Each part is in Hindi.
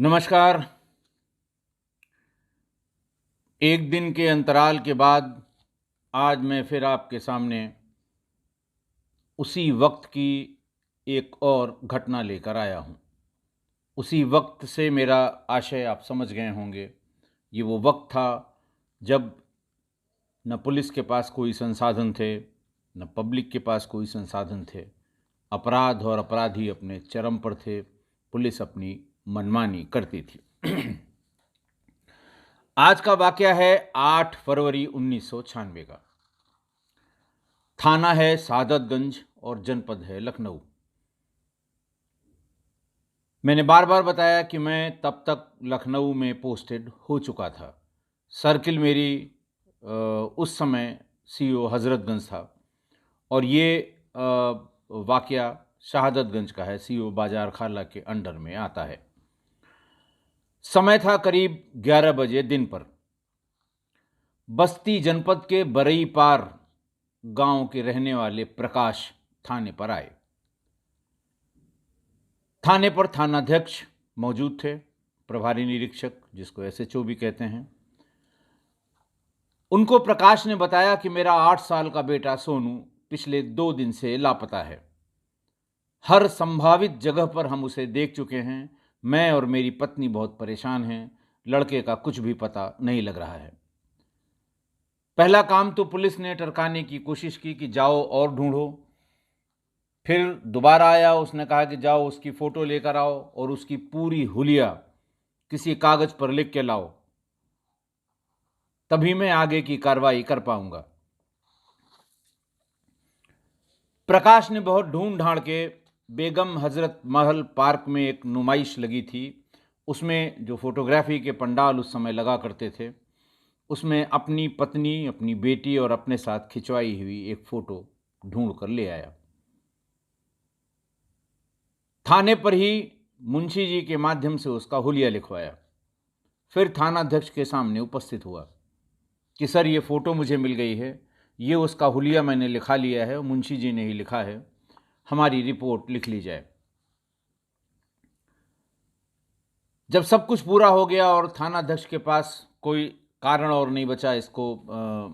नमस्कार। एक दिन के अंतराल के बाद आज मैं फिर आपके सामने उसी वक्त की एक और घटना लेकर आया हूँ। उसी वक्त से मेरा आशय आप समझ गए होंगे। ये वो वक्त था जब न पुलिस के पास कोई संसाधन थे, न पब्लिक के पास कोई संसाधन थे। अपराध और अपराधी अपने चरम पर थे। पुलिस अपनी मनमानी करती थी। आज का वाकया है 8 फरवरी 1996 का। थाना है सादतगंज और जनपद है लखनऊ। मैंने बार बार बताया कि मैं तब तक लखनऊ में पोस्टेड हो चुका था। सर्किल मेरी उस समय सीओ हज़रतगंज था और ये वाकया शहादतगंज का है, सीओ बाजार खाला के अंडर में आता है। समय था करीब 11 बजे दिन पर। बस्ती जनपद के बरई पार गांव के रहने वाले प्रकाश थाने पर आए। थाने पर थानाध्यक्ष मौजूद थे, प्रभारी निरीक्षक जिसको एसएचओ भी कहते हैं। उनको प्रकाश ने बताया कि मेरा 8 साल का बेटा सोनू पिछले 2 दिन से लापता है। हर संभावित जगह पर हम उसे देख चुके हैं। मैं और मेरी पत्नी बहुत परेशान हैं। लड़के का कुछ भी पता नहीं लग रहा है। पहला काम तो पुलिस ने टरकाने की कोशिश की कि जाओ और ढूंढो। फिर दोबारा आया, उसने कहा कि जाओ उसकी फ़ोटो लेकर आओ और उसकी पूरी हुलिया किसी कागज़ पर लिख के लाओ, तभी मैं आगे की कार्रवाई कर पाऊंगा। प्रकाश ने बहुत ढूंढ ढांड के बेगम हजरत महल पार्क में एक नुमाइश लगी थी, उसमें जो फोटोग्राफी के पंडाल उस समय लगा करते थे, उसमें अपनी पत्नी, अपनी बेटी और अपने साथ खिंचवाई हुई एक फ़ोटो ढूंढ कर ले आया। थाने पर ही मुंशी जी के माध्यम से उसका हुलिया लिखवाया। फिर थानाध्यक्ष के सामने उपस्थित हुआ कि सर ये फ़ोटो मुझे मिल गई है, ये उसका हुलिया मैंने लिखा लिया है, मुंशी जी ने ही लिखा है, हमारी रिपोर्ट लिख ली जाए। जब सब कुछ पूरा हो गया और थानाध्यक्ष के पास कोई कारण और नहीं बचा इसको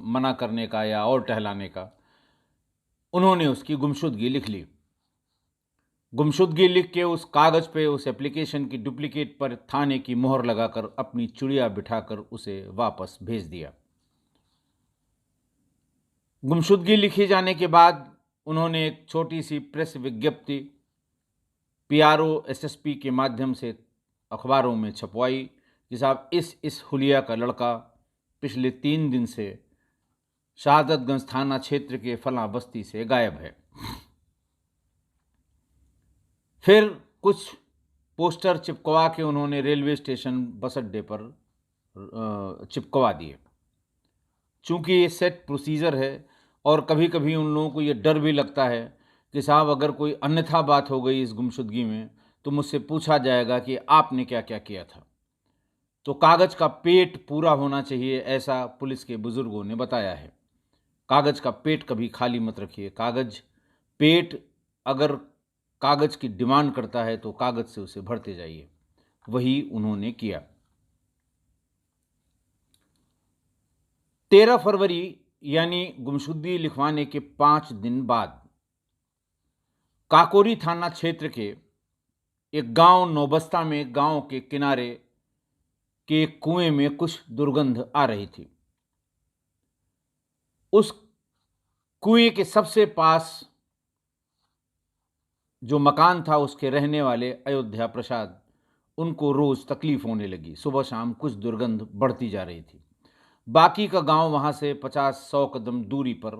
मना करने का या और टहलाने का, उन्होंने उसकी गुमशुदगी लिख ली। गुमशुदगी लिख के उस कागज़ पे उस एप्लीकेशन की डुप्लीकेट पर थाने की मोहर लगाकर अपनी चिड़िया बिठाकर उसे वापस भेज दिया। गुमशुदगी लिखे जाने के बाद उन्होंने एक छोटी सी प्रेस विज्ञप्ति पीआरओ एसएसपी के माध्यम से अखबारों में छपवाई कि साहब इस हुलिया का लड़का पिछले 3 दिन से शहादतगंज थाना क्षेत्र के फलां बस्ती से गायब है। फिर कुछ पोस्टर चिपकवा के उन्होंने रेलवे स्टेशन बस अड्डे पर चिपकवा दिए। चूँकि ये सेट प्रोसीजर है और कभी कभी उन लोगों को ये डर भी लगता है कि साहब अगर कोई अन्यथा बात हो गई इस गुमशुदगी में तो मुझसे पूछा जाएगा कि आपने क्या क्या किया था। तो कागज़ का पेट पूरा होना चाहिए, ऐसा पुलिस के बुज़ुर्गों ने बताया है। कागज़ का पेट कभी खाली मत रखिए। कागज़ पेट अगर कागज़ की डिमांड करता है तो कागज़ से उसे भरते जाइए। वही उन्होंने किया। 13 फरवरी यानी गुमशुदगी लिखवाने के 5 दिन बाद काकोरी थाना क्षेत्र के एक गांव नौबस्ता में गांव के किनारे के एक कुएं में कुछ दुर्गंध आ रही थी। उस कुएं के सबसे पास जो मकान था उसके रहने वाले अयोध्या प्रसाद, उनको रोज तकलीफ होने लगी। सुबह शाम कुछ दुर्गंध बढ़ती जा रही थी। बाकी का गांव वहां से 50-100 कदम दूरी पर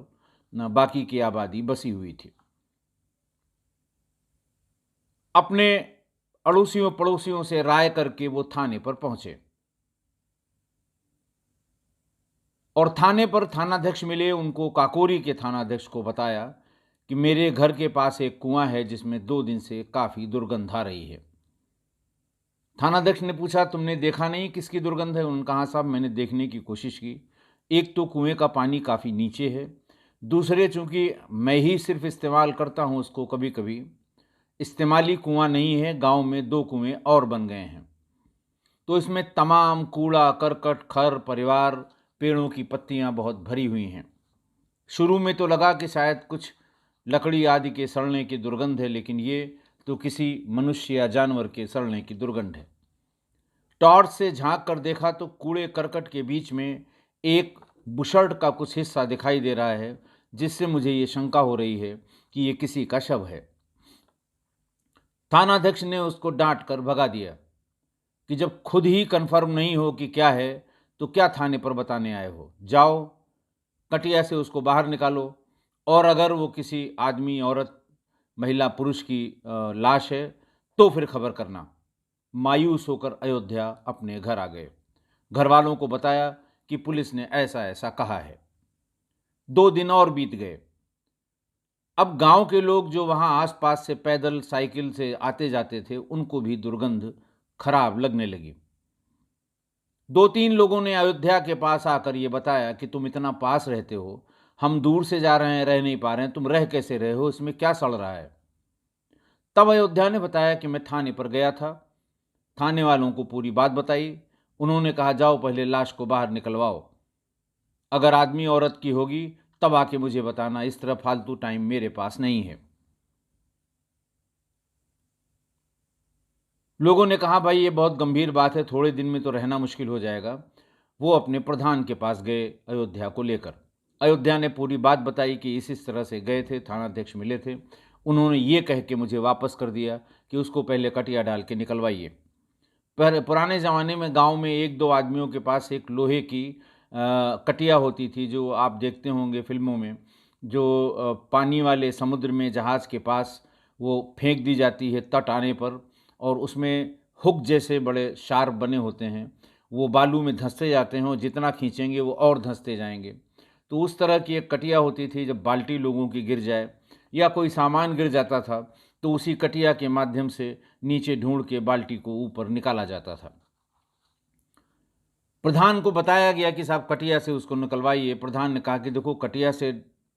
न बाकी की आबादी बसी हुई थी। अपने अड़ोसियों पड़ोसियों से राय करके वो थाने पर पहुंचे और थाने पर थानाध्यक्ष मिले। उनको काकोरी के थानाध्यक्ष को बताया कि मेरे घर के पास एक कुआं है जिसमें 2 दिन से काफ़ी दुर्गंध आ रही है। थानाध्यक्ष ने पूछा तुमने देखा नहीं किसकी दुर्गंध है? उन्होंने कहा साहब मैंने देखने की कोशिश की। एक तो कुएं का पानी काफ़ी नीचे है, दूसरे चूँकि मैं ही सिर्फ इस्तेमाल करता हूँ उसको, कभी कभी इस्तेमाली कुआं नहीं है, गांव में 2 कुएं और बन गए हैं। तो इसमें तमाम कूड़ा करकट खर परिवार पेड़ों की पत्तियां बहुत भरी हुई हैं। शुरू में तो लगा कि शायद कुछ लकड़ी आदि के सड़ने की दुर्गंध है, लेकिन ये तो किसी मनुष्य या जानवर के सड़ने की दुर्गंध है। टॉर्च से झांक कर देखा तो कूड़े करकट के बीच में एक बुशर्ट का कुछ हिस्सा दिखाई दे रहा है, जिससे मुझे ये शंका हो रही है कि ये किसी का शव है। थानाध्यक्ष ने उसको डांट कर भगा दिया कि जब खुद ही कंफर्म नहीं हो कि क्या है तो क्या थाने पर बताने आए हो। जाओ कटिया से उसको बाहर निकालो, और अगर वो किसी आदमी औरत महिला पुरुष की लाश है तो फिर खबर करना। मायूस होकर अयोध्या अपने घर आ गए। घर वालों को बताया कि पुलिस ने ऐसा ऐसा कहा है। 2 दिन और बीत गए। अब गांव के लोग जो वहां आसपास से पैदल साइकिल से आते जाते थे, उनको भी दुर्गंध खराब लगने लगी। 2-3 लोगों ने अयोध्या के पास आकर ये बताया कि तुम इतना पास रहते हो, हम दूर से जा रहे हैं, रह नहीं पा रहे हैं, तुम रह कैसे रहे हो, इसमें क्या सड़ रहा है। तब अयोध्या ने बताया कि मैं थाने पर गया था, थाने वालों को पूरी बात बताई। उन्होंने कहा जाओ पहले लाश को बाहर निकलवाओ, अगर आदमी औरत की होगी तब आके मुझे बताना, इस तरह फालतू टाइम मेरे पास नहीं है। लोगों ने कहा भाई ये बहुत गंभीर बात है, थोड़े दिन में तो रहना मुश्किल हो जाएगा। वो अपने प्रधान के पास गए अयोध्या को लेकर। अयोध्या ने पूरी बात बताई कि इस तरह से गए थे, थानाध्यक्ष मिले थे, उन्होंने ये कह के मुझे वापस कर दिया कि उसको पहले कटिया डाल के निकलवाइए। पर पुराने ज़माने में गांव में 1-2 आदमियों के पास एक लोहे की कटिया होती थी, जो आप देखते होंगे फिल्मों में, जो पानी वाले समुद्र में जहाज़ के पास वो फेंक दी जाती है तट आने पर, और उसमें हुक जैसे बड़े शार्प बने होते हैं, वो बालू में धंसते जाते हैं और जितना खींचेंगे वो और धंसते जाएंगे। तो उस तरह की एक कटिया होती थी, जब बाल्टी लोगों की गिर जाए या कोई सामान गिर जाता था तो उसी कटिया के माध्यम से नीचे ढूंढ के बाल्टी को ऊपर निकाला जाता था। प्रधान को बताया गया कि साहब कटिया से उसको निकलवाइए। प्रधान ने कहा कि देखो कटिया से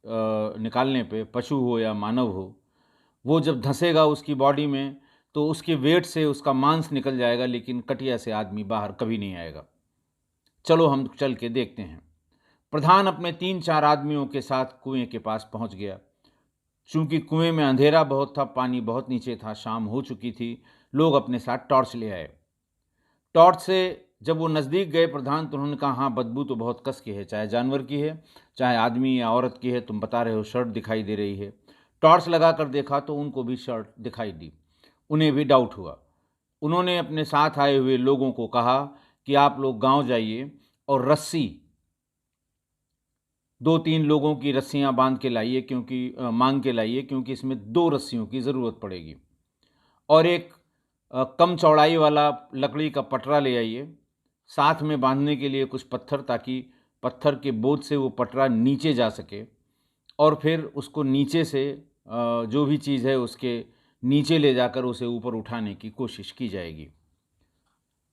निकालने पे पशु हो या मानव हो, वो जब धंसेगा उसकी बॉडी में तो उसके वेट से उसका मांस निकल जाएगा, लेकिन कटिया से आदमी बाहर कभी नहीं आएगा। चलो हम चल के देखते हैं। प्रधान अपने 3-4 आदमियों के साथ कुएं के पास पहुंच गया। चूंकि कुएं में अंधेरा बहुत था, पानी बहुत नीचे था, शाम हो चुकी थी, लोग अपने साथ टॉर्च ले आए। टॉर्च से जब वो नज़दीक गए प्रधान, तो उन्होंने कहा हाँ बदबू तो बहुत कस की है, चाहे जानवर की है चाहे आदमी या औरत की है, तुम बता रहे हो शर्ट दिखाई दे रही है। टॉर्च लगा कर देखा तो उनको भी शर्ट दिखाई दी। उन्हें भी डाउट हुआ। उन्होंने अपने साथ आए हुए लोगों को कहा कि आप लोग गांव जाइए और रस्सी 2-3 लोगों की रस्सियां बांध के लाइए, क्योंकि मांग के लाइए, क्योंकि इसमें 2 रस्सियों की ज़रूरत पड़ेगी। और एक कम चौड़ाई वाला लकड़ी का पटरा ले आइए, साथ में बांधने के लिए कुछ पत्थर, ताकि पत्थर के बोझ से वो पटरा नीचे जा सके, और फिर उसको नीचे से जो भी चीज़ है उसके नीचे ले जाकर उसे ऊपर उठाने की कोशिश की जाएगी।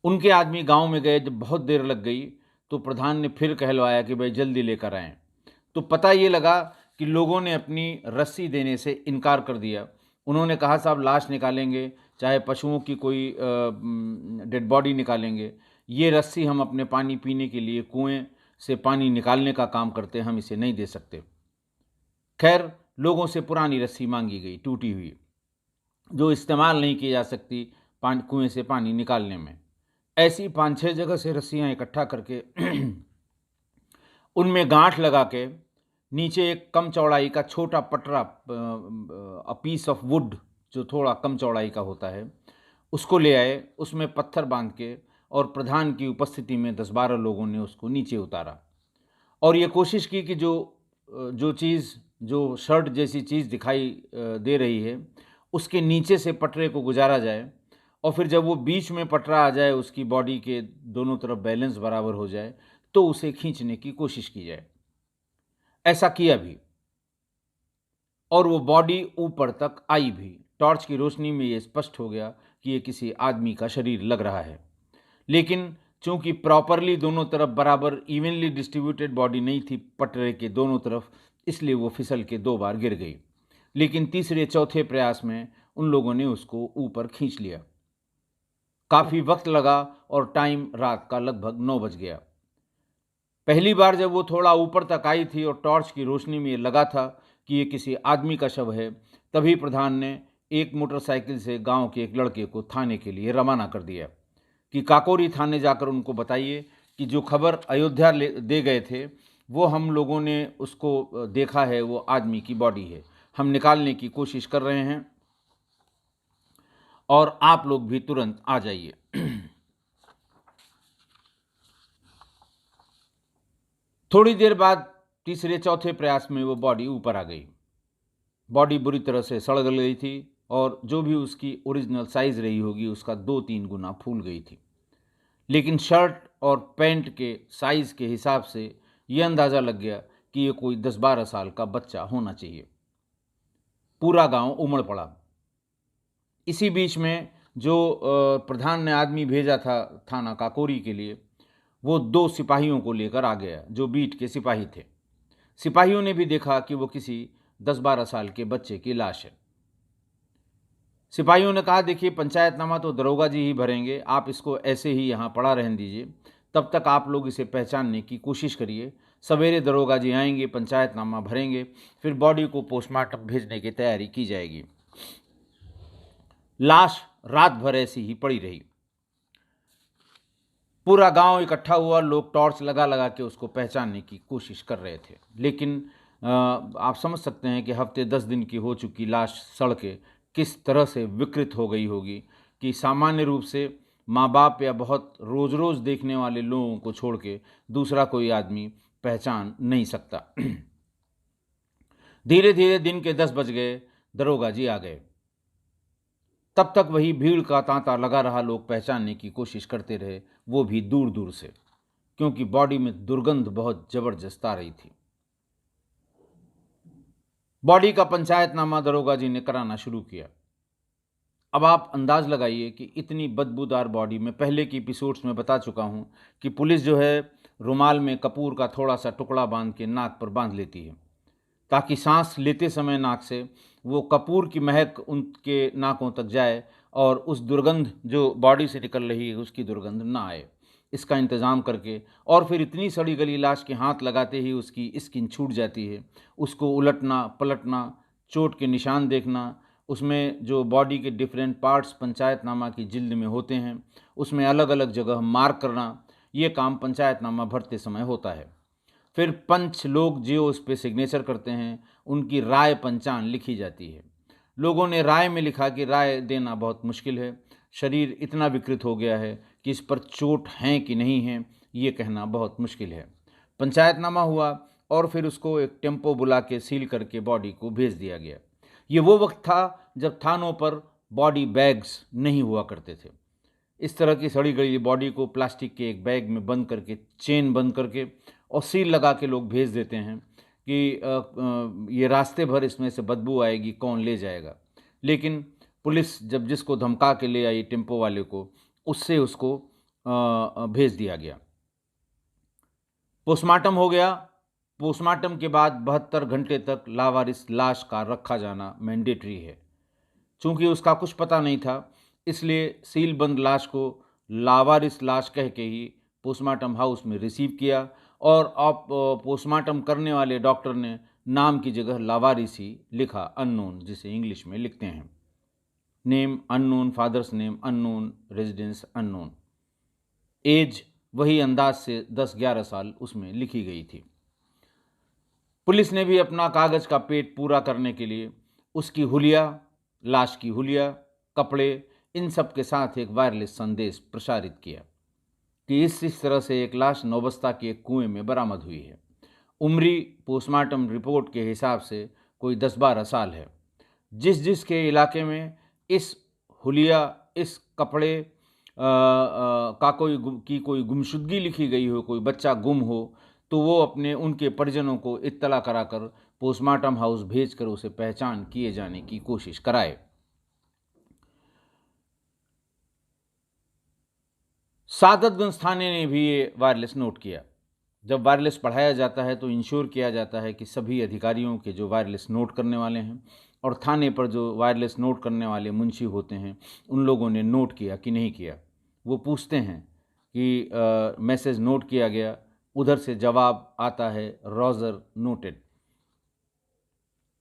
उनके आदमी गांव में गए, जब बहुत देर लग गई तो प्रधान ने फिर कहलवाया कि भाई जल्दी लेकर आएं। तो पता ये लगा कि लोगों ने अपनी रस्सी देने से इनकार कर दिया। उन्होंने कहा साहब लाश निकालेंगे, चाहे पशुओं की कोई डेड बॉडी निकालेंगे, ये रस्सी हम अपने पानी पीने के लिए कुएं से पानी निकालने का काम करते हैं, हम इसे नहीं दे सकते। खैर लोगों से पुरानी रस्सी मांगी गई, टूटी हुई, जो इस्तेमाल नहीं की जा सकती कुएं से पानी निकालने में। ऐसी 5-6 जगह से रस्सियां इकट्ठा करके उनमें गांठ लगा के नीचे एक कम चौड़ाई का छोटा पटरा, अ पीस ऑफ वुड, जो थोड़ा कम चौड़ाई का होता है, उसको ले आए। उसमें पत्थर बांध के और प्रधान की उपस्थिति में 10-12 लोगों ने उसको नीचे उतारा और ये कोशिश की कि जो चीज़, जो शर्ट जैसी चीज़ दिखाई दे रही है, उसके नीचे से पटरे को गुजारा जाए, और फिर जब वो बीच में पटरा आ जाए, उसकी बॉडी के दोनों तरफ बैलेंस बराबर हो जाए, तो उसे खींचने की कोशिश की जाए। ऐसा किया भी और वो बॉडी ऊपर तक आई भी। टॉर्च की रोशनी में ये स्पष्ट हो गया कि ये किसी आदमी का शरीर लग रहा है, लेकिन चूंकि प्रॉपरली दोनों तरफ बराबर इवनली डिस्ट्रीब्यूटेड बॉडी नहीं थी पटरे के दोनों तरफ, इसलिए वो फिसल के 2 बार गिर गई। लेकिन तीसरे चौथे प्रयास में उन लोगों ने उसको ऊपर खींच लिया। काफ़ी वक्त लगा और टाइम रात का लगभग 9 बज गया। पहली बार जब वो थोड़ा ऊपर तक आई थी और टॉर्च की रोशनी में ये लगा था कि ये किसी आदमी का शव है, तभी प्रधान ने एक मोटरसाइकिल से गांव के एक लड़के को थाने के लिए रवाना कर दिया कि काकोरी थाने जाकर उनको बताइए कि जो खबर अयोध्या दे गए थे वो हम लोगों ने उसको देखा है, वो आदमी की बॉडी है, हम निकालने की कोशिश कर रहे हैं और आप लोग भी तुरंत आ जाइए। थोड़ी देर बाद तीसरे चौथे प्रयास में वो बॉडी ऊपर आ गई। बॉडी बुरी तरह से सड़ गई थी और जो भी उसकी ओरिजिनल साइज रही होगी उसका 2-3 गुना फूल गई थी। लेकिन शर्ट और पैंट के साइज के हिसाब से ये अंदाज़ा लग गया कि ये कोई 10-12 साल का बच्चा होना चाहिए। पूरा गांव उमड़ पड़ा। इसी बीच में जो प्रधान ने आदमी भेजा था थाना काकोरी के लिए, वो 2 सिपाहियों को लेकर आ गया जो बीट के सिपाही थे। सिपाहियों ने भी देखा कि वो किसी 10-12 साल के बच्चे की लाश है। सिपाहियों ने कहा, देखिए पंचायतनामा तो दरोगा जी ही भरेंगे, आप इसको ऐसे ही यहाँ पड़ा रहने दीजिए, तब तक आप लोग इसे पहचानने की कोशिश करिए। सवेरे दरोगा जी आएंगे, पंचायतनामा भरेंगे, फिर बॉडी को पोस्टमार्टम भेजने की तैयारी की जाएगी। लाश रात भर ऐसी ही पड़ी रही। पूरा गांव इकट्ठा हुआ, लोग टॉर्च लगा लगा के उसको पहचानने की कोशिश कर रहे थे, लेकिन आप समझ सकते हैं कि हफ्ते 10 दिन की हो चुकी लाश सड़ के किस तरह से विकृत हो गई होगी कि सामान्य रूप से माँ बाप या बहुत रोज़ रोज़ देखने वाले लोगों को छोड़ के दूसरा कोई आदमी पहचान नहीं सकता। धीरे धीरे दिन के 10 बज गए, दरोगा जी आ गए। तब तक वही भीड़ का तांता लगा रहा, लोग पहचानने की कोशिश करते रहे, वो भी दूर दूर से, क्योंकि बॉडी में दुर्गंध बहुत जबरदस्त आ रही थी। बॉडी का पंचायतनामा दरोगा जी ने कराना शुरू किया। अब आप अंदाज लगाइए कि इतनी बदबूदार बॉडी, में पहले की एपिसोड्स में बता चुका हूं कि पुलिस जो है रुमाल में कपूर का थोड़ा सा टुकड़ा बांध के नाक पर बांध लेती है ताकि सांस लेते समय नाक से वो कपूर की महक उनके नाकों तक जाए और उस दुर्गंध जो बॉडी से निकल रही है उसकी दुर्गंध ना आए, इसका इंतज़ाम करके। और फिर इतनी सड़ी गली लाश के हाथ लगाते ही उसकी स्किन छूट जाती है, उसको उलटना पलटना, चोट के निशान देखना, उसमें जो बॉडी के डिफरेंट पार्ट्स पंचायतनामा की जिल्द में होते हैं उसमें अलग अलग जगह मार्क करना, ये काम पंचायतनामा भरते समय होता है। फिर पंच लोग जो उस पर सिग्नेचर करते हैं, उनकी राय पंचांग लिखी जाती है। लोगों ने राय में लिखा कि राय देना बहुत मुश्किल है, शरीर इतना विकृत हो गया है कि इस पर चोट है कि नहीं है ये कहना बहुत मुश्किल है। पंचायतनामा हुआ और फिर उसको एक टेम्पो बुला के सील करके बॉडी को भेज दिया गया। ये वो वक्त था जब थानों पर बॉडी बैग्स नहीं हुआ करते थे। इस तरह की सड़ी गली बॉडी को प्लास्टिक के एक बैग में बंद करके, चेन बंद करके और सील लगा के लोग भेज देते हैं कि ये रास्ते भर इसमें से बदबू आएगी, कौन ले जाएगा। लेकिन पुलिस जब जिसको धमका के ले आई टेम्पो वाले को, उससे उसको भेज दिया गया। पोस्टमार्टम हो गया। पोस्टमार्टम के बाद 72 घंटे तक लावारिस लाश का रखा जाना मैंडेटरी है। चूँकि उसका कुछ पता नहीं था, इसलिए सीलबंद लाश को लावारिस लाश कह के ही पोस्टमार्टम हाउस में रिसीव किया और अब पोस्टमार्टम करने वाले डॉक्टर ने नाम की जगह लावारिस ही लिखा, अननोन, जिसे इंग्लिश में लिखते हैं। Name unknown, father's name unknown, residence unknown. Age वही अंदाज से 10-11 साल उसमें लिखी गई थी। पुलिस ने भी अपना कागज़ का पेट पूरा करने के लिए उसकी हुलिया, लाश की हुलिया, कपड़े, इन सब के साथ एक वायरलेस संदेश प्रसारित किया कि इस तरह से एक लाश नौबस्ता के एक कुएं में बरामद हुई है। उम्री पोस्टमार्टम रिपोर्ट के हिसाब से कोई 10-12 साल है। जिस जिस के इलाके में इस हुलिया, इस कपड़े का कोई गुमशुदगी लिखी गई हो, कोई बच्चा गुम हो, तो वो अपने उनके परिजनों को इत्तला कराकर पोस्टमार्टम हाउस भेजकर उसे पहचान किए जाने की कोशिश कराए। सादतगंज थाने ने भी ये वायरलेस नोट किया। जब वायरलेस पढ़ाया जाता है तो इंश्योर किया जाता है कि सभी अधिकारियों के जो वायरलेस नोट करने वाले हैं और थाने पर जो वायरलेस नोट करने वाले मुंशी होते हैं, उन लोगों ने नोट किया कि नहीं किया। वो पूछते हैं कि मैसेज नोट किया गया। उधर से जवाब आता है रॉजर नोटेड।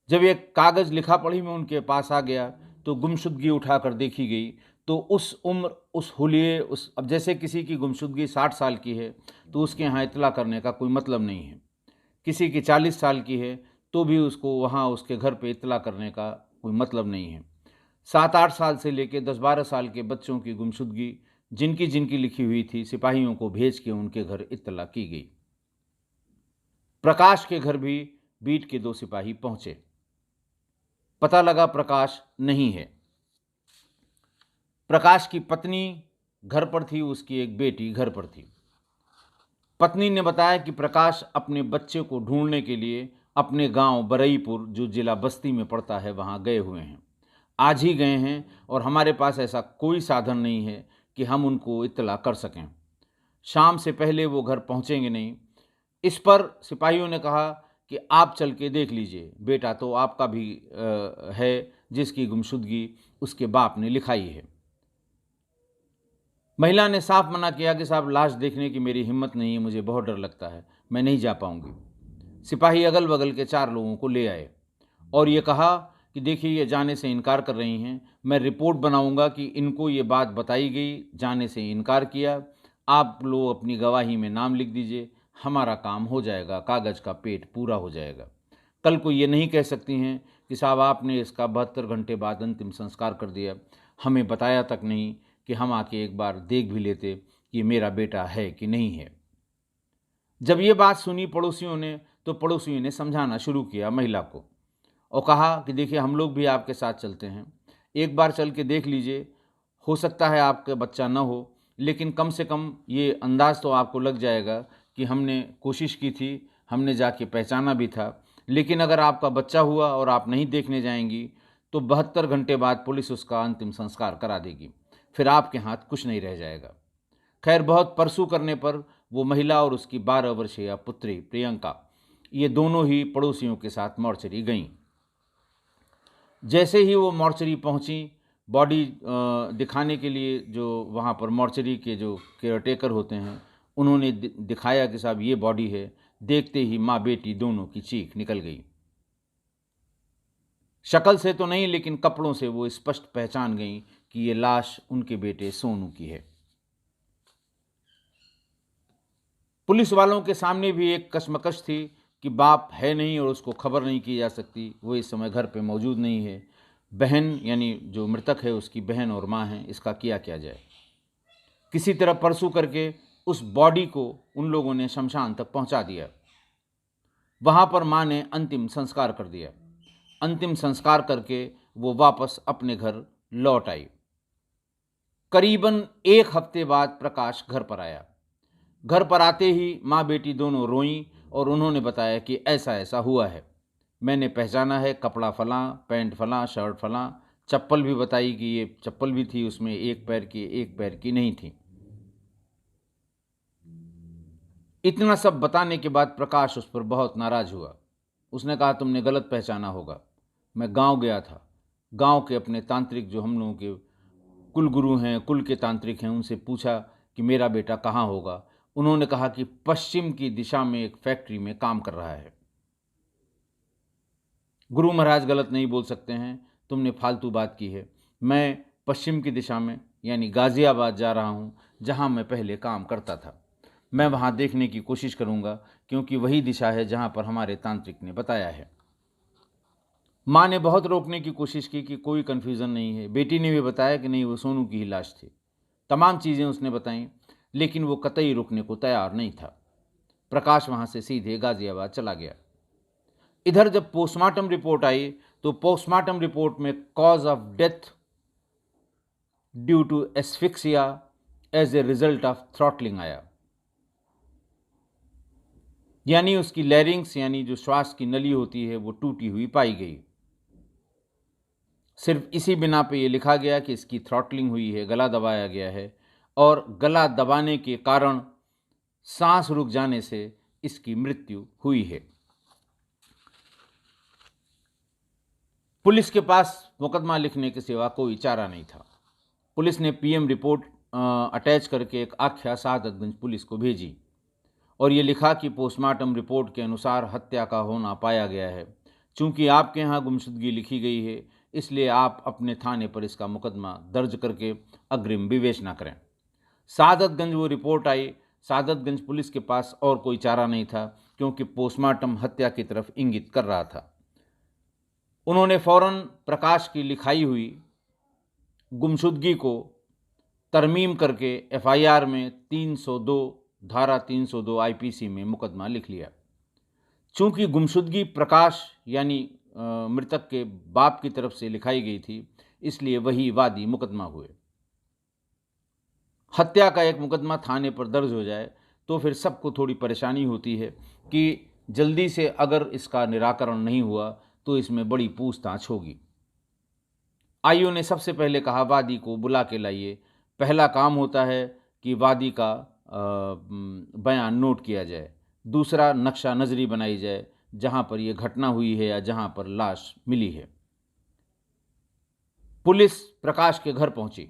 जब ये कागज़ लिखा पढ़ी में उनके पास आ गया तो गुमशुदगी उठाकर देखी गई। तो उस उम्र, उस हुलिये, अब जैसे किसी की गुमशुदगी 60 साल की है तो उसके यहाँ इत्तला करने का कोई मतलब नहीं है। किसी की 40 साल की है तो भी उसको वहाँ उसके घर पे इत्तला करने का कोई मतलब नहीं है। 7-8 साल से लेकर 10-12 साल के बच्चों की गुमशुदगी जिनकी जिनकी लिखी हुई थी, सिपाहियों को भेज के उनके घर इत्तला की गई। प्रकाश के घर भी बीट के 2 सिपाही पहुंचे। पता लगा प्रकाश नहीं है। प्रकाश की पत्नी घर पर थी, उसकी एक बेटी घर पर थी। पत्नी ने बताया कि प्रकाश अपने बच्चे को ढूंढने के लिए अपने गांव बरईपुर, जो जिला बस्ती में पड़ता है, वहां गए हुए हैं। आज ही गए हैं और हमारे पास ऐसा कोई साधन नहीं है कि हम उनको इत्तला कर सकें। शाम से पहले वो घर पहुंचेंगे नहीं। इस पर सिपाहियों ने कहा कि आप चल के देख लीजिए, बेटा तो आपका भी है जिसकी गुमशुदगी उसके बाप ने लिखाई है। महिला ने साफ मना किया कि साहब, लाश देखने की मेरी हिम्मत नहीं है, मुझे बहुत डर लगता है, मैं नहीं जा पाऊंगी। सिपाही अगल बगल के 4 लोगों को ले आए और ये कहा कि देखिए, ये जाने से इनकार कर रही हैं, मैं रिपोर्ट बनाऊंगा कि इनको ये बात बताई गई, जाने से इनकार किया। आप लोग अपनी गवाही में नाम लिख दीजिए, हमारा काम हो जाएगा, कागज़ का पेट पूरा हो जाएगा। कल को ये नहीं कह सकती हैं कि साहब आपने इसका 72 घंटे बाद अंतिम संस्कार कर दिया, हमें बताया तक नहीं कि हम आके एक बार देख भी लेते कि मेरा बेटा है कि नहीं है। जब ये बात सुनी पड़ोसियों ने, तो पड़ोसियों ने समझाना शुरू किया महिला को और कहा कि देखिए, हम लोग भी आपके साथ चलते हैं, एक बार चल के देख लीजिए, हो सकता है आपका बच्चा न हो, लेकिन कम से कम ये अंदाज़ तो आपको लग जाएगा कि हमने कोशिश की थी, हमने जाके पहचाना भी था। लेकिन अगर आपका बच्चा हुआ और आप नहीं देखने जाएंगी तो 72 घंटे बाद पुलिस उसका अंतिम संस्कार करा देगी, फिर आपके हाथ कुछ नहीं रह जाएगा। खैर, बहुत परसू करने पर वो महिला और उसकी 12 वर्षीय पुत्री प्रियंका, ये दोनों ही पड़ोसियों के साथ मॉर्चरी गईं। जैसे ही वो मॉर्चरी पहुंची, बॉडी दिखाने के लिए जो वहाँ पर मॉर्चरी के जो केयरटेकर होते हैं, उन्होंने दिखाया कि साहब ये बॉडी है। देखते ही माँ बेटी दोनों की चीख निकल गई। शक्ल से तो नहीं, लेकिन कपड़ों से वो स्पष्ट पहचान गई कि ये लाश उनके बेटे सोनू की है। पुलिस वालों के सामने भी एक कशमकश थी कि बाप है नहीं और उसको खबर नहीं की जा सकती, वो इस समय घर पे मौजूद नहीं है। बहन, यानी जो मृतक है उसकी बहन और माँ हैं, इसका किया क्या जाए। किसी तरह परसू करके उस बॉडी को उन लोगों ने शमशान तक पहुंचा दिया। वहां पर माँ ने अंतिम संस्कार कर दिया। अंतिम संस्कार करके वो वापस अपने घर लौट आई। करीबन 1 हफ्ते बाद प्रकाश घर पर आया। घर पर आते ही माँ बेटी दोनों रोईं और उन्होंने बताया कि ऐसा ऐसा हुआ है, मैंने पहचाना है, कपड़ा फलां, पैंट फलां, शर्ट फलां, चप्पल भी बताई कि ये चप्पल भी थी, उसमें एक पैर की नहीं थी। इतना सब बताने के बाद प्रकाश उस पर बहुत नाराज हुआ। उसने कहा, तुमने गलत पहचाना होगा, मैं गांव गया था। गांव के अपने तांत्रिक, जो हम लोगों के कुल गुरु हैं, कुल के तांत्रिक हैं, उनसे पूछा कि मेरा बेटा कहाँ होगा। उन्होंने कहा कि पश्चिम की दिशा में एक फैक्ट्री में काम कर रहा है। गुरु महाराज गलत नहीं बोल सकते हैं, तुमने फालतू बात की है। मैं पश्चिम की दिशा में यानी गाज़ियाबाद जा रहा हूँ, जहाँ मैं पहले काम करता था। मैं वहाँ देखने की कोशिश करूँगा, क्योंकि वही दिशा है जहाँ पर हमारे तांत्रिक ने बताया है। माँ ने बहुत रोकने की कोशिश की कि कोई कन्फ्यूज़न नहीं है। बेटी ने भी बताया कि नहीं, वो सोनू की ही लाश थी। तमाम चीज़ें उसने बताईं, लेकिन वो कतई रुकने को तैयार नहीं था। प्रकाश वहाँ से सीधे गाज़ियाबाद चला गया। इधर जब पोस्टमार्टम रिपोर्ट आई तो पोस्टमार्टम रिपोर्ट में cause of death due to asphyxia as a result of throttling आया, यानी उसकी लैरिंग्स, यानी जो श्वास की नली होती है, वो टूटी हुई पाई गई। सिर्फ इसी बिना पे ये लिखा गया कि इसकी थ्रॉटलिंग हुई है, गला दबाया गया है, और गला दबाने के कारण सांस रुक जाने से इसकी मृत्यु हुई है। पुलिस के पास मुकदमा लिखने के सिवा कोई चारा नहीं था। पुलिस ने पीएम रिपोर्ट अटैच करके एक आख्या सादतगंज पुलिस को भेजी और ये लिखा कि पोस्टमार्टम रिपोर्ट के अनुसार हत्या का होना पाया गया है। चूंकि आपके यहाँ गुमशुदगी लिखी गई है, इसलिए आप अपने थाने पर इसका मुकदमा दर्ज करके अग्रिम विवेचना करें। सादतगंज वो रिपोर्ट आई। सादतगंज पुलिस के पास और कोई चारा नहीं था, क्योंकि पोस्टमार्टम हत्या की तरफ इंगित कर रहा था। उन्होंने फौरन प्रकाश की लिखाई हुई गुमशुदगी को तरमीम करके एफआईआर में 302 धारा 302 आईपीसी में मुकदमा लिख लिया। चूंकि गुमशुदगी प्रकाश यानी मृतक के बाप की तरफ से लिखाई गई थी, इसलिए वही वादी मुकदमा हुए। हत्या का एक मुकदमा थाने पर दर्ज हो जाए तो फिर सबको थोड़ी परेशानी होती है कि जल्दी से अगर इसका निराकरण नहीं हुआ तो इसमें बड़ी पूछताछ होगी। आईओ ने सबसे पहले कहा, वादी को बुला के लाइए। पहला काम होता है कि वादी का बयान नोट किया जाए। दूसरा, नक्शा नज़री बनाई जाए जहां पर यह घटना हुई है या जहां पर लाश मिली है। पुलिस प्रकाश के घर पहुंची।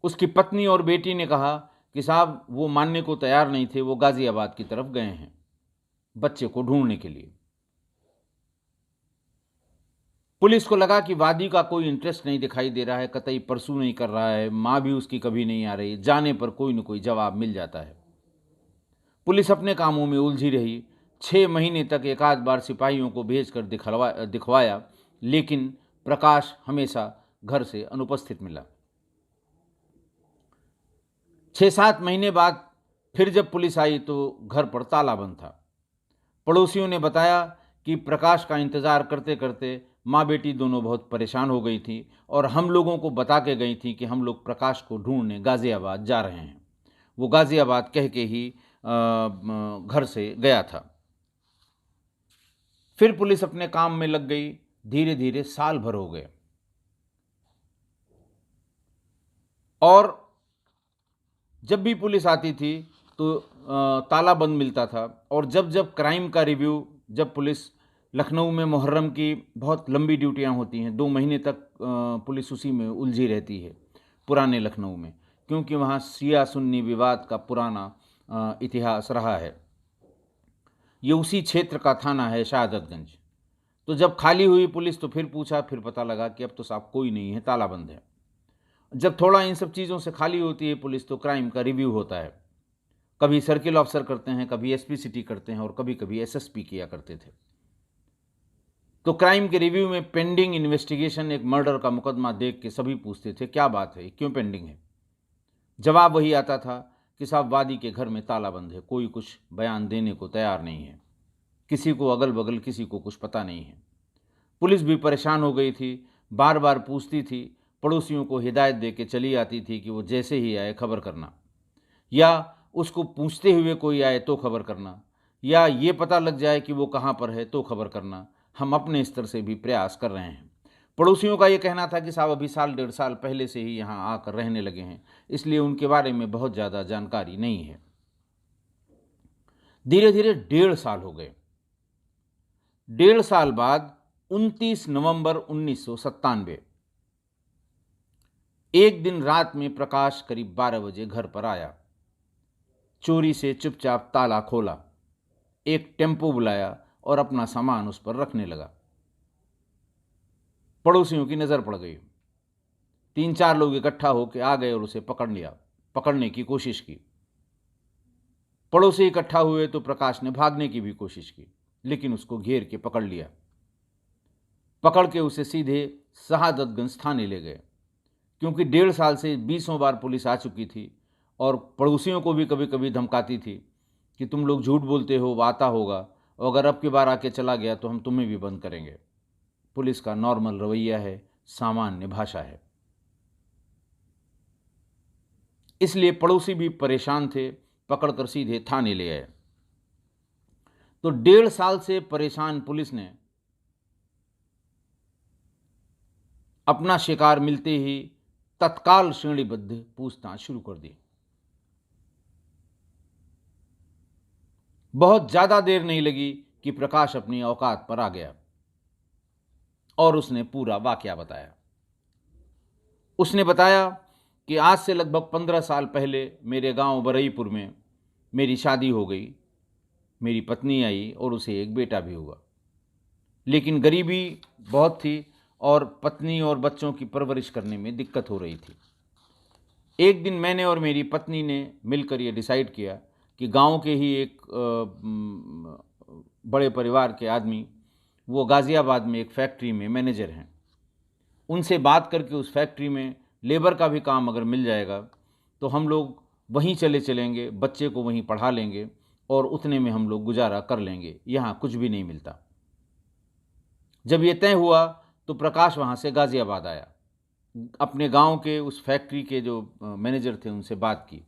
उसकी पत्नी और बेटी ने कहा कि साहब वो मानने को तैयार नहीं थे, वो गाजियाबाद की तरफ गए हैं बच्चे को ढूंढने के लिए। पुलिस को लगा कि वादी का कोई इंटरेस्ट नहीं दिखाई दे रहा है, कतई परसू नहीं कर रहा है, मां भी उसकी कभी नहीं आ रही, जाने पर कोई न कोई जवाब मिल जाता है। पुलिस अपने कामों में उलझी रही। 6 महीने तक एक आध बार सिपाहियों को भेजकर दिखवाया, लेकिन प्रकाश हमेशा घर से अनुपस्थित मिला। 6-7 महीने बाद फिर जब पुलिस आई तो घर पर ताला बंद था। पड़ोसियों ने बताया कि प्रकाश का इंतज़ार करते करते माँ बेटी दोनों बहुत परेशान हो गई थी और हम लोगों को बता के गई थी कि हम लोग प्रकाश को ढूंढने गाज़ियाबाद जा रहे हैं। वो गाज़ियाबाद कह के ही घर से गया था। फिर पुलिस अपने काम में लग गई। धीरे धीरे साल भर हो गए और जब भी पुलिस आती थी तो ताला बंद मिलता था। और जब जब क्राइम का रिव्यू, जब पुलिस लखनऊ में मुहर्रम की बहुत लंबी ड्यूटियां होती हैं, 2 महीने तक पुलिस उसी में उलझी रहती है पुराने लखनऊ में, क्योंकि वहाँ शिया सुन्नी विवाद का पुराना इतिहास रहा है। ये उसी क्षेत्र का थाना है शहादतगंज। तो जब खाली हुई पुलिस तो फिर पूछा, फिर पता लगा कि अब तो साहब कोई नहीं है, ताला बंद है। जब थोड़ा इन सब चीज़ों से खाली होती है पुलिस तो क्राइम का रिव्यू होता है। कभी सर्किल ऑफिसर करते हैं, कभी एसपी सिटी करते हैं और कभी कभी एसएसपी किया करते थे। तो क्राइम के रिव्यू में पेंडिंग इन्वेस्टिगेशन, एक मर्डर का मुकदमा देख के सभी पूछते थे क्या बात है, क्यों पेंडिंग है। जवाब वही आता था कि साहब वादी के घर में ताला बंद है, कोई कुछ बयान देने को तैयार नहीं है, किसी को अगल बगल किसी को कुछ पता नहीं है। पुलिस भी परेशान हो गई थी, बार बार पूछती थी। पड़ोसियों को हिदायत दे के चली आती थी कि वो जैसे ही आए खबर करना, या उसको पूछते हुए कोई आए तो खबर करना, या ये पता लग जाए कि वो कहाँ पर है तो खबर करना। हम अपने स्तर से भी प्रयास कर रहे हैं। पड़ोसियों का ये कहना था कि साहब अभी 1.5 साल पहले से ही यहाँ आकर रहने लगे हैं, इसलिए उनके बारे में बहुत ज़्यादा जानकारी नहीं है। धीरे धीरे 1.5 साल हो गए। 1.5 साल बाद 29 नवंबर 1997 एक दिन रात में प्रकाश करीब 12 बजे घर पर आया। चोरी से चुपचाप ताला खोला, एक टेम्पो बुलाया और अपना सामान उस पर रखने लगा। पड़ोसियों की नज़र पड़ गई। 3-4 लोग इकट्ठा होकर आ गए और उसे पकड़ लिया, पकड़ने की कोशिश की। पड़ोसी इकट्ठा हुए तो प्रकाश ने भागने की भी कोशिश की, लेकिन उसको घेर के पकड़ लिया। पकड़ के उसे सीधे शहादतगंज थाने ले गए, क्योंकि 1.5 साल से 20 बार पुलिस आ चुकी थी और पड़ोसियों को भी कभी कभी धमकाती थी कि तुम लोग झूठ बोलते हो, वो आता होगा, और अगर अब की बार आके चला गया तो हम तुम्हें भी बंद करेंगे। पुलिस का नॉर्मल रवैया है, सामान्य भाषा है। इसलिए पड़ोसी भी परेशान थे, पकड़कर सीधे थाने ले आए। तो 1.5 साल से परेशान पुलिस ने अपना शिकार मिलते ही तत्काल श्रेणीबद्ध पूछताछ शुरू कर दी। बहुत ज्यादा देर नहीं लगी कि प्रकाश अपनी औकात पर आ गया और उसने पूरा वाकया बताया। उसने बताया कि आज से लगभग 15 साल पहले मेरे गांव बरईपुर में मेरी शादी हो गई, मेरी पत्नी आई और उसे एक बेटा भी हुआ। लेकिन गरीबी बहुत थी और पत्नी और बच्चों की परवरिश करने में दिक्कत हो रही थी। एक दिन मैंने और मेरी पत्नी ने मिलकर ये डिसाइड किया कि गांव के ही एक बड़े परिवार के आदमी, वो गाज़ियाबाद में एक फैक्ट्री में मैनेजर हैं, उनसे बात करके उस फैक्ट्री में लेबर का भी काम अगर मिल जाएगा तो हम लोग वहीं चलेंगे, बच्चे को वहीं पढ़ा लेंगे और उतने में हम लोग गुजारा कर लेंगे, यहाँ कुछ भी नहीं मिलता। जब ये तय हुआ तो प्रकाश वहाँ से गाज़ियाबाद आया, अपने गांव के उस फैक्ट्री के जो मैनेजर थे उनसे बात की।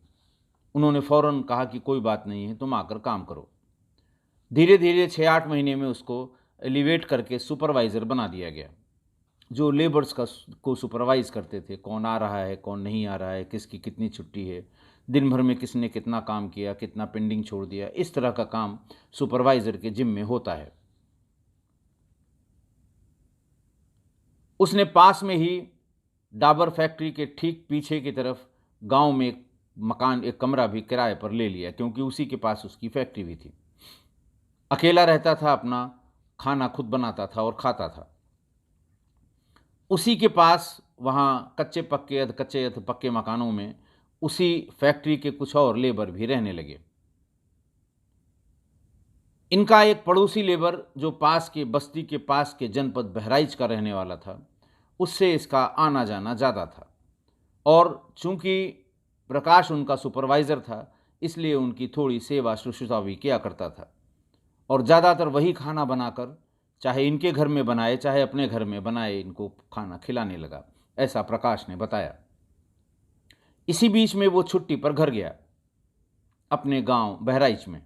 उन्होंने फ़ौरन कहा कि कोई बात नहीं है, तुम आकर काम करो। धीरे धीरे 6-8 महीने में उसको एलिवेट करके सुपरवाइज़र बना दिया गया, जो लेबर्स को सुपरवाइज़ करते थे, कौन आ रहा है, कौन नहीं आ रहा है, किसकी कितनी छुट्टी है, दिन भर में किसने कितना काम किया, कितना पेंडिंग छोड़ दिया, इस तरह का काम सुपरवाइज़र के जिम्मे में होता है। उसने पास में ही डाबर फैक्ट्री के ठीक पीछे की तरफ गांव में एक मकान, एक कमरा भी किराए पर ले लिया, क्योंकि उसी के पास उसकी फैक्ट्री भी थी। अकेला रहता था, अपना खाना खुद बनाता था और खाता था। उसी के पास वहाँ कच्चे पक्के, अध कच्चे अध पक्के मकानों में उसी फैक्ट्री के कुछ और लेबर भी रहने लगे। इनका एक पड़ोसी लेबर जो पास के बस्ती के पास के जनपद बहराइच का रहने वाला था, उससे इसका आना जाना ज़्यादा था और चूंकि प्रकाश उनका सुपरवाइज़र था, इसलिए उनकी थोड़ी सेवा शुश्रूषा भी किया करता था और ज़्यादातर वही खाना बनाकर, चाहे इनके घर में बनाए चाहे अपने घर में बनाए, इनको खाना खिलाने लगा, ऐसा प्रकाश ने बताया। इसी बीच में वो छुट्टी पर घर गया अपने गांव बहराइच में।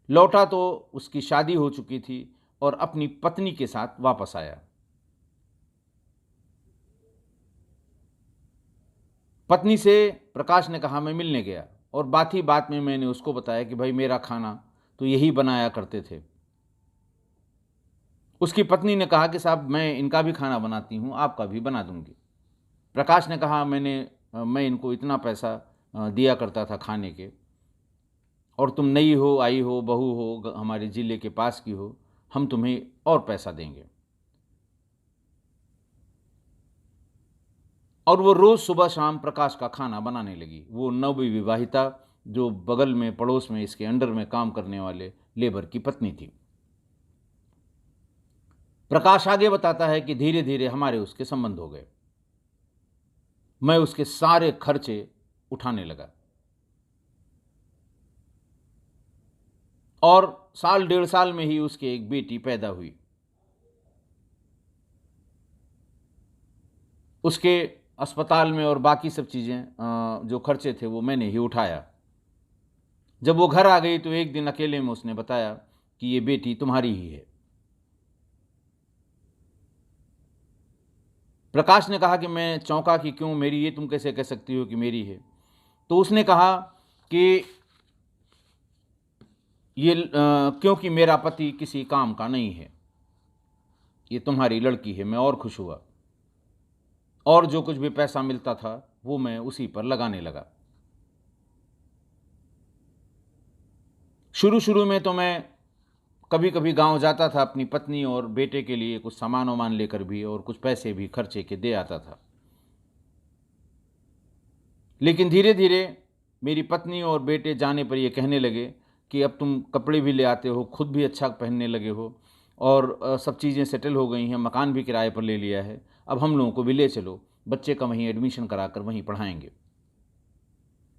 लौटा तो उसकी शादी हो चुकी थी और अपनी पत्नी के साथ वापस आया। पत्नी से प्रकाश ने कहा मैं मिलने गया और बात ही बात में मैंने उसको बताया कि भाई मेरा खाना तो यही बनाया करते थे। उसकी पत्नी ने कहा कि साहब मैं इनका भी खाना बनाती हूँ, आपका भी बना दूंगी। प्रकाश ने कहा मैं इनको इतना पैसा दिया करता था खाने के, और तुम नई हो, आई हो, बहू हो, हमारे ज़िले के पास की हो, हम तुम्हें और पैसा देंगे। और वो रोज़ सुबह शाम प्रकाश का खाना बनाने लगी। वो नवविवाहिता जो बगल में पड़ोस में इसके अंडर में काम करने वाले लेबर की पत्नी थी। प्रकाश आगे बताता है कि धीरे धीरे हमारे उसके संबंध हो गए। मैं उसके सारे खर्चे उठाने लगा और साल 1.5 साल में ही उसके एक बेटी पैदा हुई। उसके अस्पताल में और बाकी सब चीज़ें जो खर्चे थे वो मैंने ही उठाया। जब वो घर आ गई तो एक दिन अकेले में उसने बताया कि ये बेटी तुम्हारी ही है। प्रकाश ने कहा कि मैं चौंका कि क्यों मेरी, ये तुम कैसे कह सकती हो कि मेरी है। तो उसने कहा कि ये क्योंकि मेरा पति किसी काम का नहीं है, ये तुम्हारी लड़की है। मैं और खुश हुआ और जो कुछ भी पैसा मिलता था वो मैं उसी पर लगाने लगा। शुरू में तो मैं कभी कभी गांव जाता था अपनी पत्नी और बेटे के लिए कुछ सामान वामान लेकर भी, और कुछ पैसे भी खर्चे के दे आता था। लेकिन धीरे धीरे मेरी पत्नी और बेटे जाने पर ये कहने लगे कि अब तुम कपड़े भी ले आते हो, खुद भी अच्छा पहनने लगे हो और सब चीज़ें सेटल हो गई हैं, मकान भी किराए पर ले लिया है, अब हम लोगों को भी ले चलो, बच्चे का वहीं एडमिशन कराकर वहीं पढ़ाएंगे।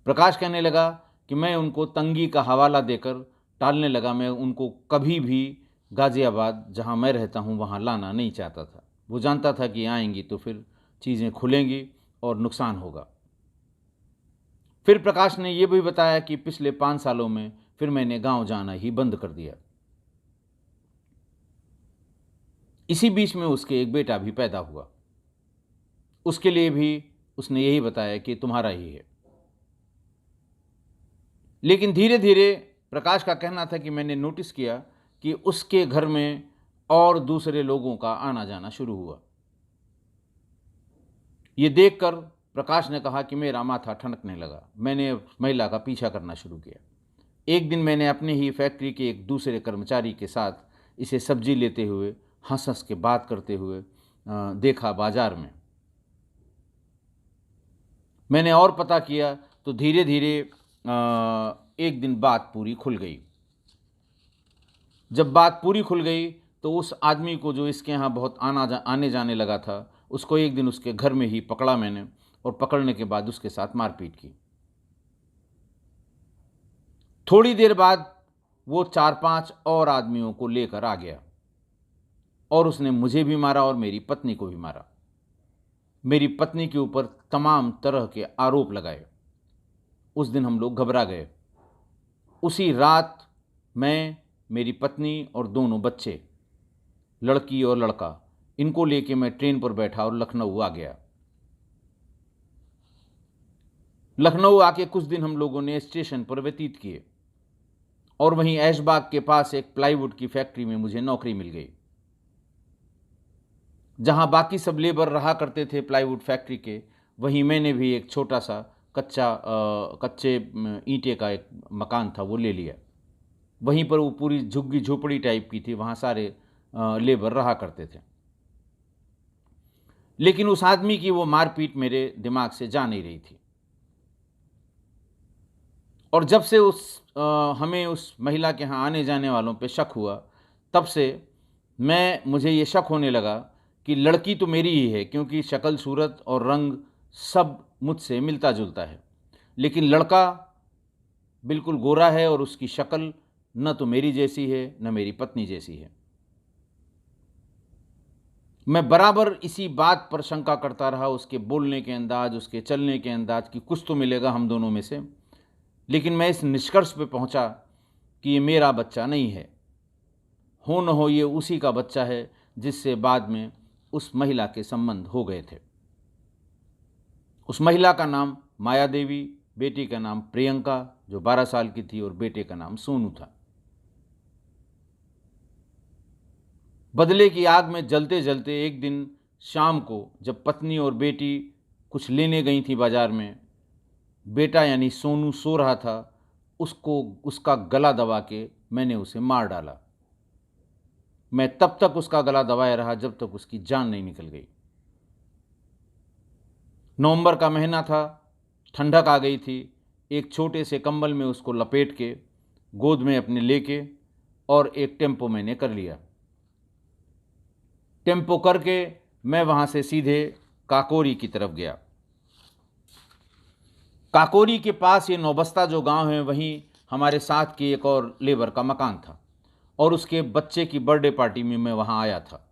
प्रकाश कहने लगा कि मैं उनको तंगी का हवाला देकर टालने लगा। मैं उनको कभी भी गाज़ियाबाद जहाँ मैं रहता हूँ वहाँ लाना नहीं चाहता था। वो जानता था कि आएंगी तो फिर चीज़ें खुलेंगी और नुकसान होगा। फिर प्रकाश ने यह भी बताया कि पिछले 5 सालों में फिर मैंने गांव जाना ही बंद कर दिया। इसी बीच में उसके एक बेटा भी पैदा हुआ। उसके लिए भी उसने यही बताया कि तुम्हारा ही है। लेकिन धीरे धीरे प्रकाश का कहना था कि मैंने नोटिस किया कि उसके घर में और दूसरे लोगों का आना जाना शुरू हुआ। ये देखकर प्रकाश ने कहा कि मेरा माथा ठनकने लगा। मैंने उस महिला का पीछा करना शुरू किया। एक दिन मैंने अपने ही फैक्ट्री के एक दूसरे कर्मचारी के साथ इसे सब्जी लेते हुए हंस हंस के बात करते हुए देखा बाजार में। मैंने और पता किया तो धीरे धीरे एक दिन बात पूरी खुल गई। जब बात पूरी खुल गई तो उस आदमी को जो इसके यहाँ बहुत आने जाने लगा था, उसको एक दिन उसके घर में ही पकड़ा मैंने, और पकड़ने के बाद उसके साथ मारपीट की। थोड़ी देर बाद वो 4-5 और आदमियों को लेकर आ गया और उसने मुझे भी मारा और मेरी पत्नी को भी मारा। मेरी पत्नी के ऊपर तमाम तरह के आरोप लगाए। उस दिन हम लोग घबरा गए। उसी रात मैं, मेरी पत्नी और दोनों बच्चे, लड़की और लड़का, इनको लेके मैं ट्रेन पर बैठा और लखनऊ आ गया। लखनऊ आके कुछ दिन हम लोगों ने स्टेशन पर व्यतीत किए और वहीं ऐशबाग के पास एक प्लाईवुड की फैक्ट्री में मुझे नौकरी मिल गई। जहां बाकी सब लेबर रहा करते थे प्लाईवुड फैक्ट्री के, वहीं मैंने भी एक छोटा सा कच्चे ईंटे का एक मकान था, वो ले लिया। वहीं पर वो पूरी झुग्गी झोपड़ी टाइप की थी, वहाँ सारे लेबर रहा करते थे। लेकिन उस आदमी की वो मारपीट मेरे दिमाग से जा नहीं रही थी। और जब से हमें उस महिला के यहाँ आने जाने वालों पे शक हुआ, तब से मुझे ये शक होने लगा कि लड़की तो मेरी ही है, क्योंकि शक्ल सूरत और रंग सब मुझसे मिलता जुलता है। लेकिन लड़का बिल्कुल गोरा है और उसकी शक्ल न तो मेरी जैसी है न मेरी पत्नी जैसी है। मैं बराबर इसी बात पर शंका करता रहा, उसके बोलने के अंदाज, उसके चलने के अंदाज कि कुछ तो मिलेगा हम दोनों में से। लेकिन मैं इस निष्कर्ष पे पहुंचा कि ये मेरा बच्चा नहीं है। हो न हो ये उसी का बच्चा है जिससे बाद में उस महिला के संबंध हो गए थे। उस महिला का नाम माया देवी, बेटी का नाम प्रियंका जो 12 साल की थी, और बेटे का नाम सोनू था। बदले की आग में जलते जलते एक दिन शाम को जब पत्नी और बेटी कुछ लेने गई थी बाजार में, बेटा यानी सोनू सो रहा था, उसका गला दबा के मैंने उसे मार डाला। मैं तब तक उसका गला दबाए रहा जब तक उसकी जान नहीं निकल गई। नवंबर का महीना था, ठंडक आ गई थी। एक छोटे से कंबल में उसको लपेट के गोद में अपने लेके और एक टेम्पो मैंने कर लिया। टेम्पो करके मैं वहाँ से सीधे काकोरी की तरफ गया। काकोरी के पास ये नौबस्ता जो गांव है, वहीं हमारे साथ की एक और लेबर का मकान था और उसके बच्चे की बर्थडे पार्टी में मैं वहाँ आया था।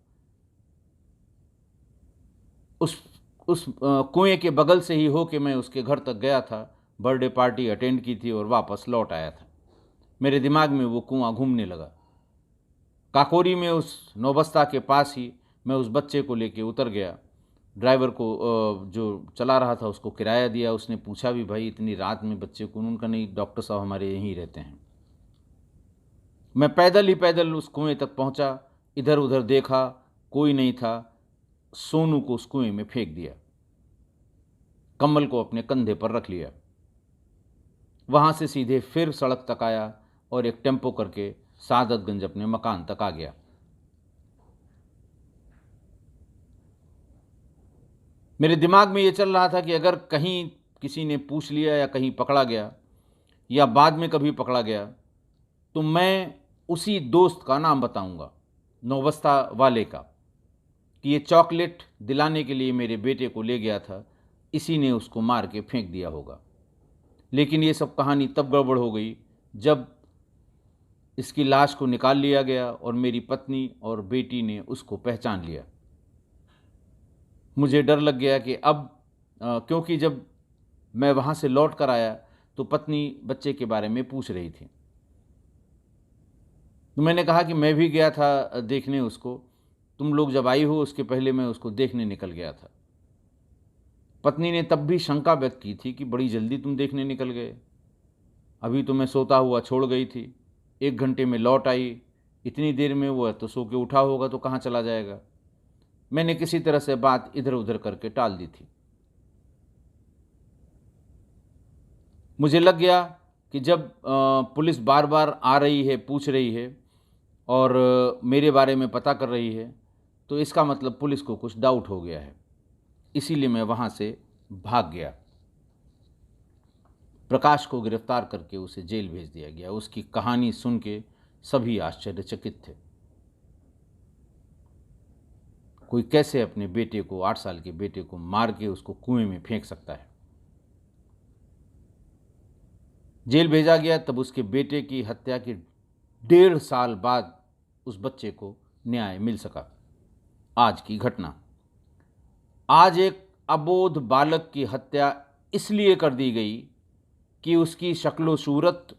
उस कुएं के बगल से ही होके मैं उसके घर तक गया था, बर्थडे पार्टी अटेंड की थी और वापस लौट आया था। मेरे दिमाग में वो कुआं घूमने लगा। काकोरी में उस नौबस्ता के पास ही मैं उस बच्चे को लेके उतर गया। ड्राइवर को जो चला रहा था उसको किराया दिया। उसने पूछा भी, भाई इतनी रात में बच्चे को? उनका नहीं, डॉक्टर साहब हमारे यहीं रहते हैं। मैं पैदल ही पैदल उस कुएं तक पहुंचा। इधर उधर देखा, कोई नहीं था। सोनू को उस कुएं में फेंक दिया, कम्बल को अपने कंधे पर रख लिया। वहां से सीधे फिर सड़क तक आया और एक टेम्पो करके सादतगंज अपने मकान तक आ गया। मेरे दिमाग में ये चल रहा था कि अगर कहीं किसी ने पूछ लिया या कहीं पकड़ा गया या बाद में कभी पकड़ा गया तो मैं उसी दोस्त का नाम बताऊंगा, नौबस्ता वाले का, कि ये चॉकलेट दिलाने के लिए मेरे बेटे को ले गया था, इसी ने उसको मार के फेंक दिया होगा। लेकिन ये सब कहानी तब गड़बड़ हो गई जब इसकी लाश को निकाल लिया गया और मेरी पत्नी और बेटी ने उसको पहचान लिया। मुझे डर लग गया कि अब क्योंकि जब मैं वहाँ से लौट कर आया तो पत्नी बच्चे के बारे में पूछ रही थी। तो मैंने कहा कि मैं भी गया था देखने उसको, तुम लोग जब आई हो उसके पहले मैं उसको देखने निकल गया था। पत्नी ने तब भी शंका व्यक्त की थी कि बड़ी जल्दी तुम देखने निकल गए, अभी तो मैं सोता हुआ छोड़ गई थी, 1 घंटे में लौट आई, इतनी देर में वो तो सो के उठा होगा तो कहाँ चला जाएगा। मैंने किसी तरह से बात इधर उधर करके टाल दी थी। मुझे लग गया कि जब पुलिस बार बार आ रही है, पूछ रही है और मेरे बारे में पता कर रही है, तो इसका मतलब पुलिस को कुछ डाउट हो गया है। इसीलिए मैं वहाँ से भाग गया। प्रकाश को गिरफ्तार करके उसे जेल भेज दिया गया। उसकी कहानी सुन के सभी आश्चर्यचकित थे। कोई कैसे अपने बेटे को, 8 साल के बेटे को मार के उसको कुएं में फेंक सकता है। जेल भेजा गया, तब उसके बेटे की हत्या के 1.5 साल बाद उस बच्चे को न्याय मिल सका। आज की घटना, आज एक अबोध बालक की हत्या इसलिए कर दी गई कि उसकी शक्लो सूरत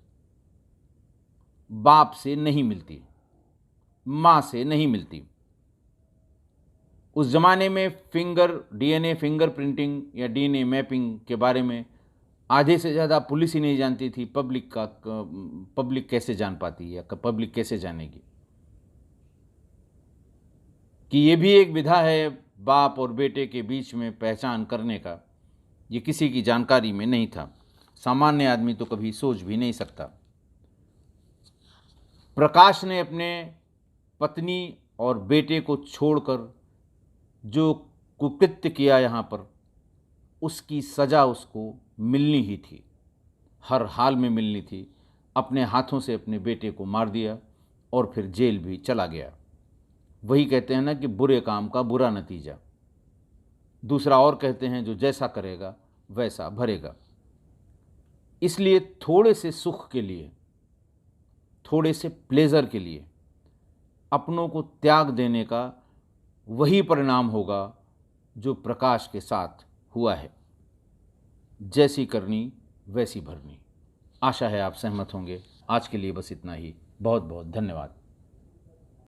बाप से नहीं मिलती, माँ से नहीं मिलती। उस ज़माने में डीएनए फिंगरप्रिंटिंग या डीएनए मैपिंग के बारे में आधे से ज़्यादा पुलिस ही नहीं जानती थी। पब्लिक कैसे जान पाती है, या पब्लिक कैसे जानेगी कि ये भी एक विधा है बाप और बेटे के बीच में पहचान करने का। ये किसी की जानकारी में नहीं था। सामान्य आदमी तो कभी सोच भी नहीं सकता। प्रकाश ने अपने पत्नी और बेटे को छोड़कर जो कुकृत्य किया यहाँ पर, उसकी सज़ा उसको मिलनी ही थी, हर हाल में मिलनी थी। अपने हाथों से अपने बेटे को मार दिया और फिर जेल भी चला गया। वही कहते हैं ना कि बुरे काम का बुरा नतीजा। दूसरा और कहते हैं, जो जैसा करेगा वैसा भरेगा। इसलिए थोड़े से सुख के लिए, थोड़े से प्लेजर के लिए अपनों को त्याग देने का वही परिणाम होगा जो प्रकाश के साथ हुआ है। जैसी करनी वैसी भरनी। आशा है आप सहमत होंगे। आज के लिए बस इतना ही। बहुत बहुत धन्यवाद।